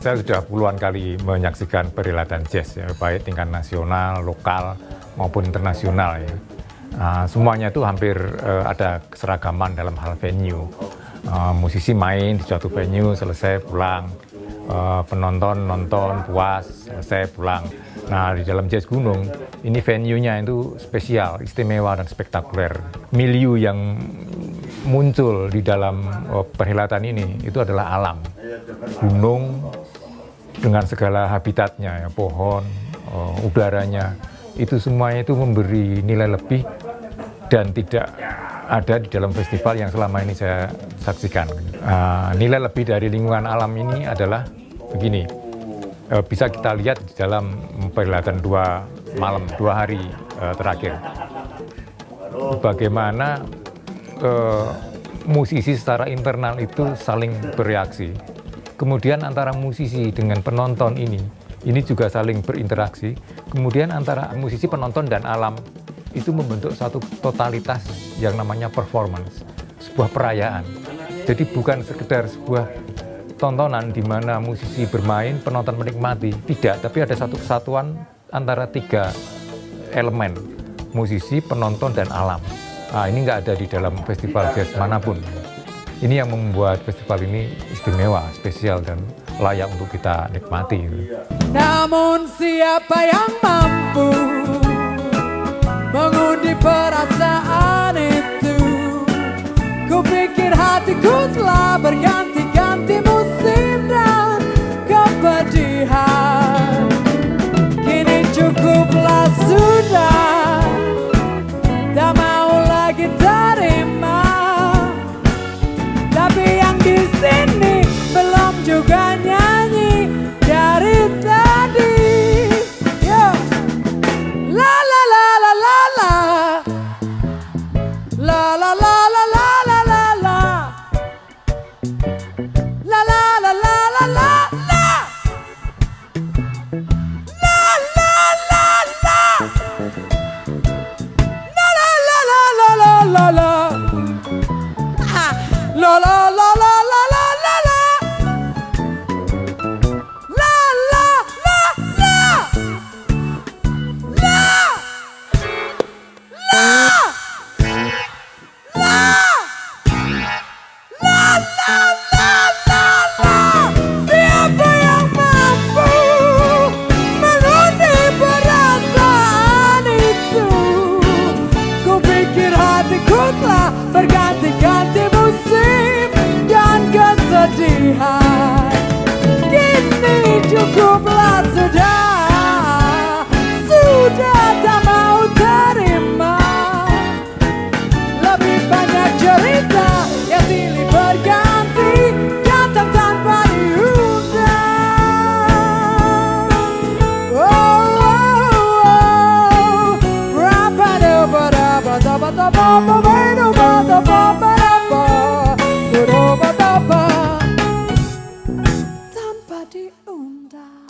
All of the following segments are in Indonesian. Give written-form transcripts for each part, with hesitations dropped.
Saya sudah puluhan kali menyaksikan perhelatan jazz, ya, baik tingkat nasional, lokal, maupun internasional. Ya. Semuanya itu hampir ada keseragaman dalam hal venue. Musisi main di suatu venue, selesai pulang. Penonton nonton, puas, selesai pulang. Nah, di dalam Jazz Gunung, ini venue-nya itu spesial, istimewa, dan spektakuler. Milieu yang muncul di dalam perhelatan ini, itu adalah alam. Gunung, dengan segala habitatnya, ya, pohon, udaranya, itu semuanya itu memberi nilai lebih dan tidak ada di dalam festival yang selama ini saya saksikan. Nilai lebih dari lingkungan alam ini adalah begini, bisa kita lihat di dalam perhelatan 2 hari terakhir. Bagaimana musisi secara internal itu saling bereaksi. Kemudian antara musisi dengan penonton ini juga saling berinteraksi. Kemudian antara musisi, penonton, dan alam itu membentuk satu totalitas yang namanya performance, sebuah perayaan. Jadi bukan sekedar sebuah tontonan di mana musisi bermain, penonton menikmati, tidak, tapi ada satu kesatuan antara 3 elemen, musisi, penonton, dan alam. Nah, ini nggak ada di dalam festival jazz manapun. Ini yang membuat festival ini istimewa, spesial, dan layak untuk kita nikmati. Namun siapa yang mampu mengundi perasaan itu? Kupikir hatiku telah berganti-ganti musim dan kepedihan. Kini cukuplah sudah, tak mau lagi terima. Tapi yang di sini belum juga nyanyi dari tadi. Yo. La la la la la la. La la la la la la la la. La la la la la la la. La la la la. La la la la la la la la. La la la la la la la la. La la la la. La. La. La. La la la la la. Siapa yang mampu mengundi perasaan itu? Kupikir hatiku telah berganti-ganti musim dan kesedihan. Kini cukuplah sudah, sudah tak mau terima. Lebih banyak cerita yang silih berganti, datang tanpa diundang. Oh, oh, oh. Tanpa diundang.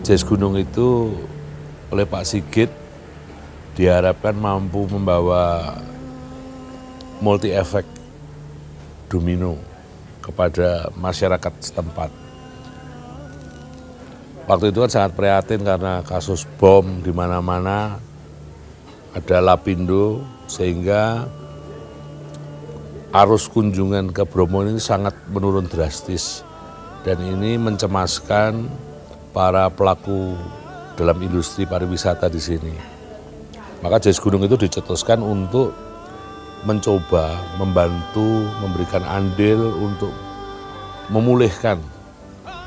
Jazz Gunung itu oleh Pak Sigit diharapkan mampu membawa multi efek domino kepada masyarakat setempat. Waktu itu kan sangat prihatin karena kasus bom di mana-mana, ada Lapindo, sehingga arus kunjungan ke Bromo ini sangat menurun drastis. Dan ini mencemaskan para pelaku dalam industri pariwisata di sini. Maka Jazz Gunung itu dicetuskan untuk mencoba, membantu, memberikan andil untuk memulihkan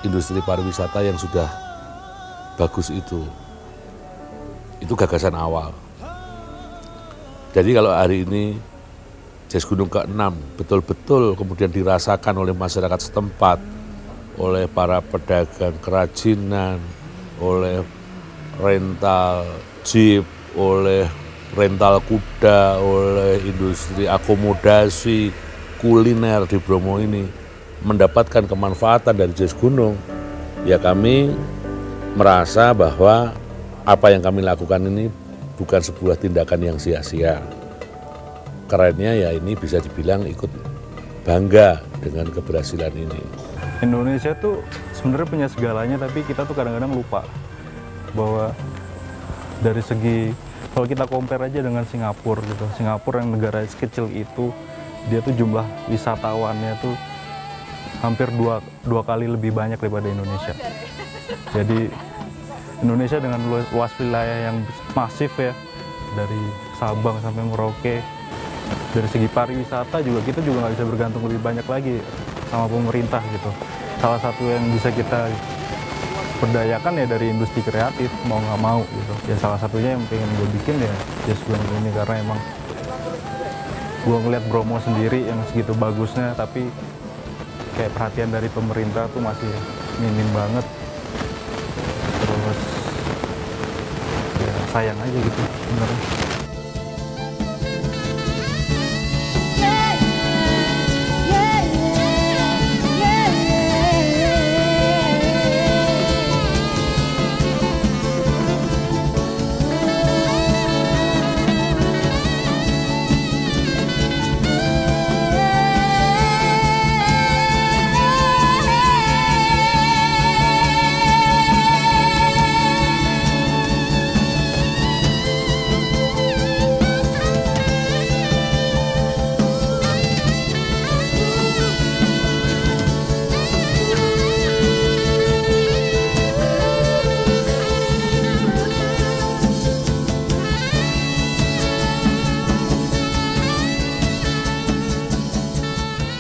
industri pariwisata yang sudah bagus itu. Itu gagasan awal. Jadi kalau hari ini Jazz Gunung ke-6 betul-betul kemudian dirasakan oleh masyarakat setempat, oleh para pedagang kerajinan, oleh rental jeep, oleh rental kuda, oleh industri akomodasi, kuliner di Bromo ini mendapatkan kemanfaatan dari Jazz Gunung, ya kami merasa bahwa apa yang kami lakukan ini bukan sebuah tindakan yang sia-sia. Kerennya ya ini bisa dibilang ikut bangga dengan keberhasilan ini. Indonesia tuh sebenarnya punya segalanya, tapi kita tuh kadang-kadang lupa bahwa dari segi, kalau kita compare aja dengan Singapura gitu, Singapura yang negara kecil itu, dia tuh jumlah wisatawannya tuh hampir dua kali lebih banyak daripada Indonesia. Jadi Indonesia dengan luas wilayah yang masif ya, dari Sabang sampai Merauke, dari segi pariwisata juga kita juga nggak bisa bergantung lebih banyak lagi sama pemerintah gitu. Salah satu yang bisa kita berdayakan ya dari industri kreatif, mau nggak mau gitu. Ya salah satunya yang pengen gue bikin ya Jazz Gunung ini, karena emang gue ngeliat Bromo sendiri yang segitu bagusnya, tapi kayak perhatian dari pemerintah tuh masih minim banget. Terus ya sayang aja gitu sebenarnya.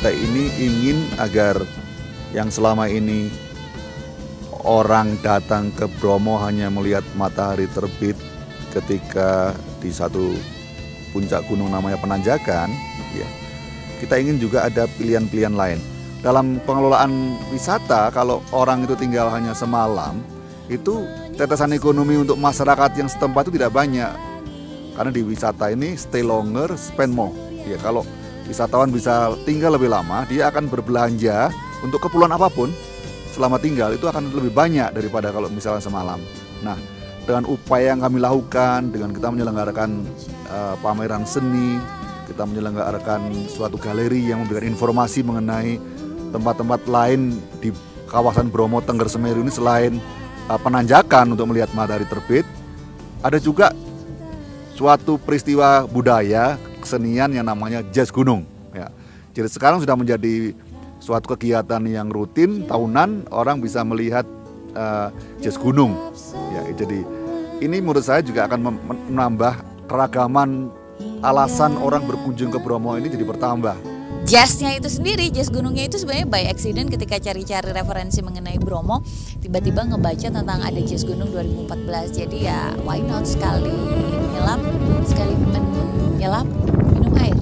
Kita ini ingin agar yang selama ini orang datang ke Bromo hanya melihat matahari terbit ketika di satu puncak gunung namanya Penanjakan, ya, kita ingin juga ada pilihan-pilihan lain. Dalam pengelolaan wisata, kalau orang itu tinggal hanya semalam, itu tetesan ekonomi untuk masyarakat yang setempat itu tidak banyak. Karena di wisata ini stay longer, spend more. Ya, kalau wisatawan bisa tinggal lebih lama, dia akan berbelanja untuk keperluan apapun selama tinggal itu akan lebih banyak daripada kalau misalnya semalam. Nah, dengan upaya yang kami lakukan, dengan kita menyelenggarakan pameran seni, kita menyelenggarakan suatu galeri yang memberikan informasi mengenai tempat-tempat lain di kawasan Bromo Tengger Semeru ini selain Penanjakan untuk melihat matahari terbit, ada juga suatu peristiwa budaya kesenian yang namanya Jazz Gunung. Ya. Jadi sekarang sudah menjadi suatu kegiatan yang rutin tahunan, orang bisa melihat Jazz Gunung. Ya, jadi ini menurut saya juga akan menambah keragaman alasan orang berkunjung ke Bromo ini jadi bertambah. Jazznya itu sendiri, jazz gunungnya itu sebenarnya by accident ketika cari-cari referensi mengenai Bromo, tiba-tiba ngebaca tentang ada Jazz Gunung 2014. Jadi ya why not, sekali menyelam, sekali menyelam, minum air.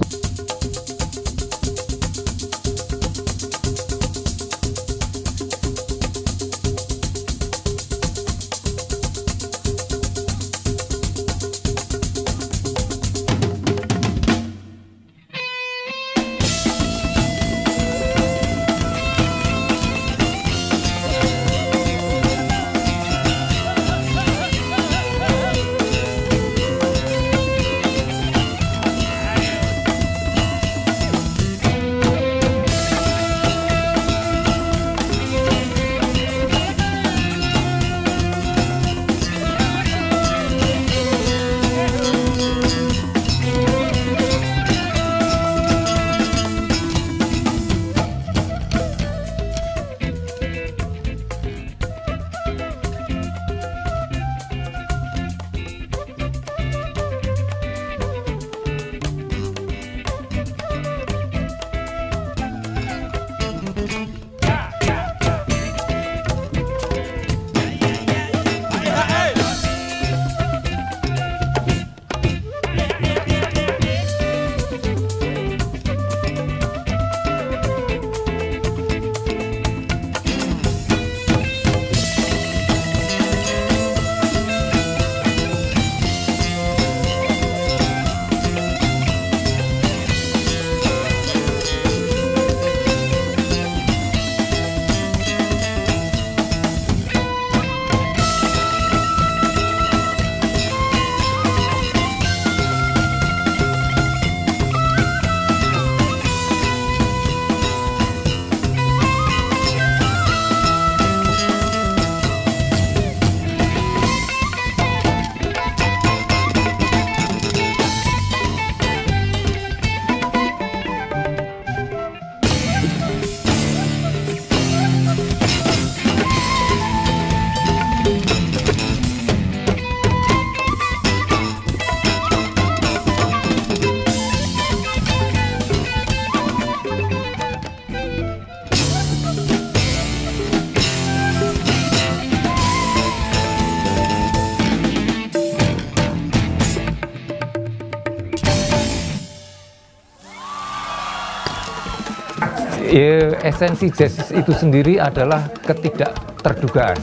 Esensi jazz itu sendiri adalah ketidakterdugaan,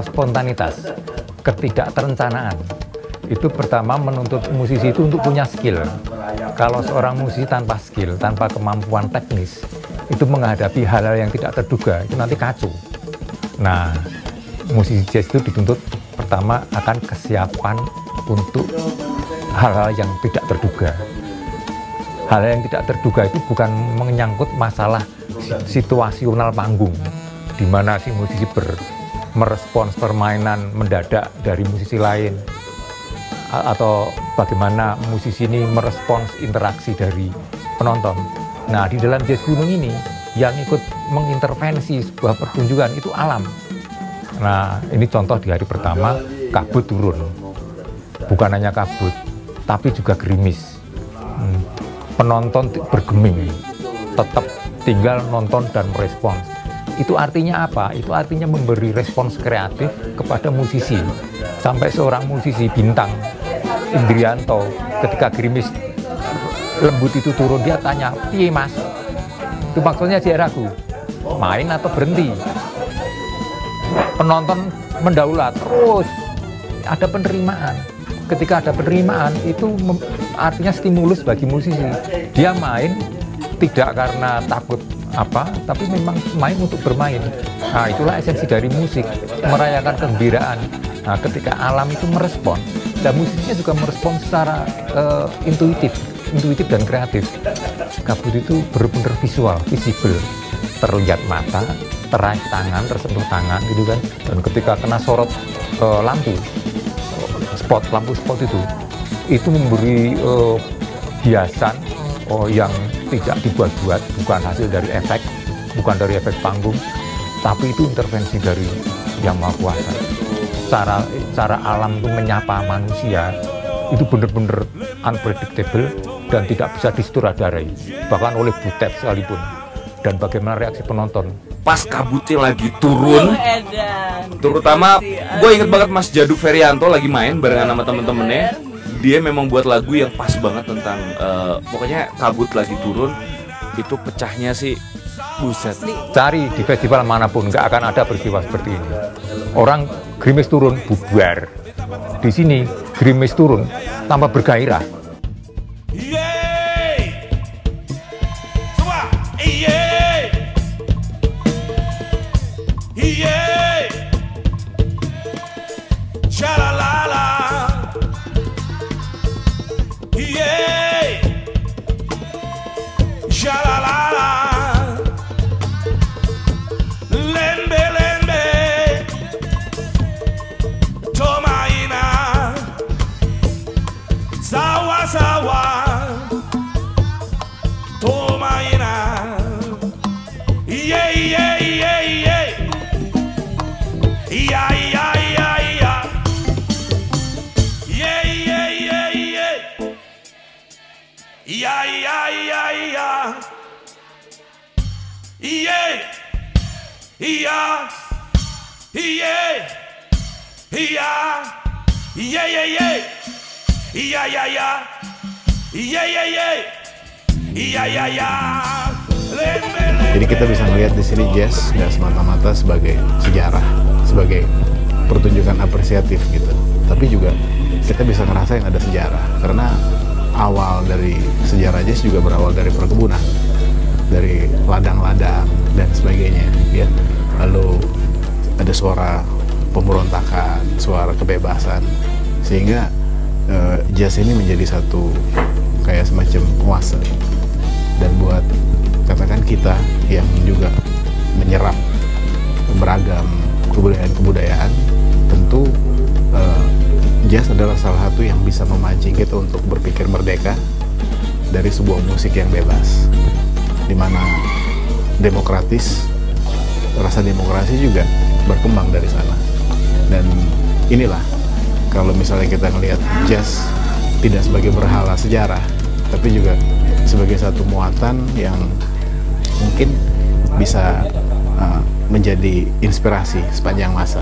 spontanitas, ketidakterencanaan. Itu pertama menuntut musisi itu untuk punya skill. Kalau seorang musisi tanpa skill, tanpa kemampuan teknis, itu menghadapi hal-hal yang tidak terduga, itu nanti kacau. Nah, musisi jazz itu dituntut pertama akan kesiapan untuk hal-hal yang tidak terduga. Hal-hal yang tidak terduga itu bukan menyangkut masalah situasional panggung, di mana si musisi merespons permainan mendadak dari musisi lain, atau bagaimana musisi ini merespons interaksi dari penonton. Nah, di dalam jazz gunung ini yang ikut mengintervensi sebuah pertunjukan itu alam. Nah, ini contoh di hari pertama kabut turun, bukan hanya kabut tapi juga gerimis. Penonton bergeming, tetap tinggal nonton dan merespons. Itu artinya apa? Itu artinya memberi respons kreatif kepada musisi. Sampai seorang musisi bintang, Indrianto, ketika gerimis lembut itu turun, dia tanya, "Piye mas?" Itu maksudnya dia ragu, main atau berhenti. Penonton mendaulat, terus ada penerimaan. Ketika ada penerimaan, itu artinya stimulus bagi musisi. Dia main tidak karena takut apa, tapi memang main untuk bermain. Nah, itulah esensi dari musik, merayakan kegembiraan. Nah, ketika alam itu merespon, dan musiknya juga merespon secara intuitif dan kreatif. Kabut itu benar-benar visual, visible, terlihat mata, teraih tangan, tersentuh tangan, gitu kan. Dan ketika kena sorot lampu spot itu memberi hiasan yang tidak dibuat-buat, bukan hasil dari efek, bukan dari efek panggung, tapi itu intervensi dari Yang Maha Kuasa. Cara alam itu menyapa manusia itu benar-benar unpredictable dan tidak bisa disutradai, bahkan oleh Butet sekalipun. Dan bagaimana reaksi penonton pas kabutnya lagi turun, terutama gue inget banget Mas Jadu Ferianto lagi main barengan sama temen-temennya. Dia memang buat lagu yang pas banget tentang pokoknya kabut lagi turun, itu pecahnya sih buset. Cari di festival manapun nggak akan ada peristiwa seperti ini. Orang gerimis turun bubar, di sini gerimis turun tanpa bergairah. Jadi kita bisa melihat di sini jazz nggak semata-mata sebagai sejarah, sebagai pertunjukan apresiatif gitu, tapi juga kita bisa ngerasain ada sejarah, karena awal dari sejarah jazz juga berawal dari perkebunan, dari ladang-ladang dan sebagainya, ya. Lalu ada suara pemberontakan, suara kebebasan, sehingga jazz ini menjadi satu kayak semacam oase. Dan buat katakan kita yang juga menyerap beragam kebudayaan, tentu jazz adalah salah satu yang bisa memancing kita untuk berpikir merdeka dari sebuah musik yang bebas, di mana demokratis, rasa demokrasi juga berkembang dari sana. Dan inilah, kalau misalnya kita ngelihat jazz tidak sebagai berhala sejarah, tapi juga sebagai satu muatan yang mungkin bisa menjadi inspirasi sepanjang masa.